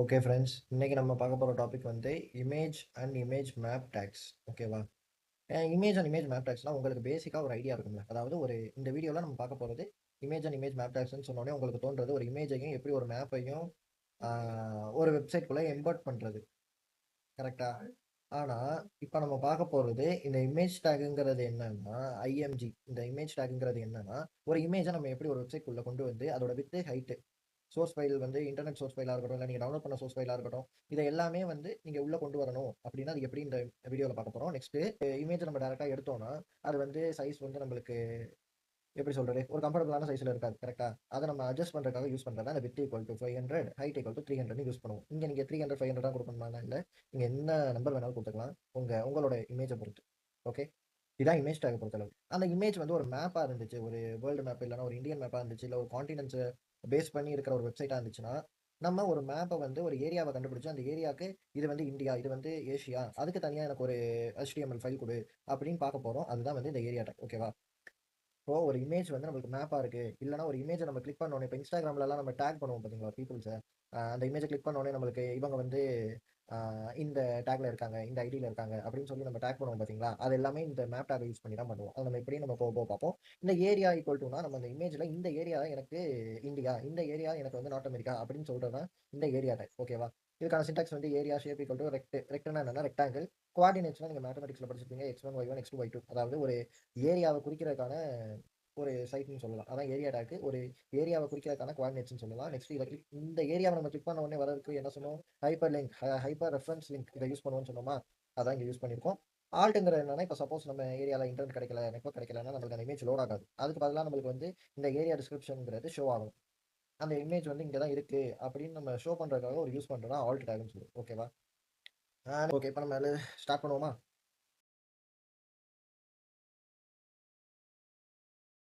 Okay friends, இன்னைக்கு நம்ம பார்க்க போகிற டாபிக் வந்து image and image map tags. ஓகேவா? இமேஜ் அண்ட் இமேஜ் மேப் டேக்ஸ்லாம் உங்களுக்கு பேசிக்காக ஒரு ஐடியா இருக்கும்ல. அதாவது இந்த வீடியோவில் நம்ம பார்க்க போகிறது இமேஜ் அண்ட் இமேஜ் மேப் டேக்ஸ்னு சொன்னோடனே உங்களுக்கு தோன்றது ஒரு இமேஜையும் எப்படி ஒரு மேப்பையும் ஒரு வெப்சைட்குள்ளே எம்பர்ட் பண்ணுறது. கரெக்டா? ஆனால் இப்போ நம்ம பார்க்க போகிறது இந்த இமேஜ் டேக்குங்கிறது என்னன்னா ஐஎம்ஜி. இந்த இமேஜ் டேக்குங்கிறது என்னன்னா ஒரு இமேஜை நம்ம எப்படி ஒரு வெப்சைட்குள்ளே கொண்டு வந்து அதோட வித்து ஹைட்டு சோர்ஸ் ஃபைல் வந்து இன்டர்நெட் சோர்ஸ் ஃபைலாக இருக்கட்டும், இல்லை நீங்கள் டவுன்லோட் பண்ண சோர்ஸ் ஃபைலாக இருக்கட்டும், இதை எல்லாமே வந்து நீங்கள் உள்ளே கொண்டு வரணும் அப்படின்னா அது எப்படி இந்த வீடியோவில் பார்க்க போகிறோம். நெக்ஸ்ட்டு இமேஜ் நம்ம டேரெக்டாக எடுத்தோம்னா அது வந்து சைஸ் வந்து நம்மளுக்கு எப்படி சொல்கிறது, ஒரு கம்ஃபர்டபுளான சைஸில் இருக்காது. கரெக்டாக அதை நம்ம அட்ஜஸ்ட் பண்ணுறதுக்காக யூஸ் பண்ணுறது அந்த width equal to 500, height equal to 300 use பண்ணுவோம். இங்கே நீங்கள் 300 500 தான் கொடுக்கணுமா? இல்லை, நீங்கள் என்ன நம்பர் வேணாலும் கொடுத்துக்கலாம் உங்களோட இமேஜை பொறுத்து. ஓகே, இதான் இமேஜ் டேக் பொறுத்தளவு. அந்த இமேஜ் வந்து ஒரு மேப்பாக இருந்துச்சு, ஒரு வேர்ல்டு மேப் இல்லைனா ஒரு இந்தியன் மேப்பாக இருந்துச்சு, இல்லை ஒரு காண்டினென்ட்ஸை பேஸ் பண்ணி இருக்கிற ஒரு வெப்சைட்டாக இருந்துச்சுன்னா நம்ம ஒரு மேப்பை வந்து ஒரு ஏரியாவை கண்டுபிடிச்சு அந்த ஏரியாவுக்கு இது வந்து இந்தியா, இது வந்து ஏஷியா, அதுக்கு தனியாக எனக்கு ஒரு HTML ஃபைல் கொடு அப்படின்னு பார்க்க போகிறோம். அதுதான் வந்து இந்த ஏரியா டேக். ஓகேவா? இப்போ ஒரு இமேஜ் வந்து நம்மளுக்கு மேப்பாக இருக்குது, இல்லைனா ஒரு இமேஜை நம்ம கிளிக் பண்ணோன்னே இப்போ இன்ஸ்டாகிராம்லலாம் நம்ம டேக் பண்ணுவோம் பார்த்தீங்களா பீப்புள்ஸை. அந்த இமேஜை கிளிக் பண்ணோடனே நம்மளுக்கு இவங்க வந்து இந்த டேக்ல இருக்காங்க, இந்த ஐடியில் இருக்காங்க அப்படின்னு சொல்லி நம்ம டேக் பண்ணுவோம் பார்த்தீங்களா? அது எல்லாமே இந்த மேப் டேக் யூஸ் பண்ணி தான் பண்ணுவோம். அது நம்ம எப்படியும் நம்ம போக போக பார்ப்போம். இந்த ஏரியா ஈக்குவல் டுனா நம்ம அந்த இமேஜில் இந்த ஏரியா எனக்கு இந்தியா, இந்த ஏரியா எனக்கு வந்து நார்த் அமெரிக்கா அப்படின்னு சொல்கிறது தான் இந்த ஏரியா டேக். ஓகேவா? இதுக்கான சின்டாக்ஸ் வந்து ஏரியா ஷேப் ஈக்குவல் டு ரெக்ட்னா என்னன்னா ரெக்டாங்கிள். கோஆர்டினேட்ஸ்லாம் நீங்கள் மேத்தமெட்டிக்ஸில் படிச்சிருப்பீங்க. X1 Y1 X2 Y2, அதாவது ஒரு ஏரியாவை குறிக்கிறதுக்கான ஒரு சைட்னு சொல்லலாம். அதான் ஏரியா டேக். ஒரு ஏரியாவை குறிக்கிறதுக்கான கோஆர்டினேட்ஸ்னு சொல்லலாம். நெக்ஸ்ட் இந்த ஏரியாவை நம்ம கிளிக் பண்ண உடனே வரதுக்கு என்ன சொன்னோம்? Hyper link, hyper reference link இதை யூஸ் பண்ணுவோம்னு சொன்னோமா? அதான் இங்கே யூஸ் பண்ணியிருக்கோம். ஆல்ட்டுங்கிறது என்னன்னா, இப்போ சப்போஸ் நம்ம ஏரியாவில் இன்டர்நெட் கிடைக்கல, நெட்வொர்க் கிடைக்கலன்னா நம்மளுக்கு அந்த இமேஜ் லோட் ஆகாது. அதுக்கு பதிலாக நம்மளுக்கு வந்து இந்த ஏரியா டிஸ்கிரிப்ஷனுங்கிறது ஷோ ஆகும். அந்த இமேஜ் வந்து இங்கே தான் இருக்கு அப்படின்னு நம்ம ஷோ பண்ணுறதுக்காக ஒரு யூஸ் பண்ணுறதா ஆல்ட் டேக்னு சொல்லுவோம். ஓகேவா? ஓகே, இப்போ நம்ம ஸ்டார்ட் பண்ணுவோமா?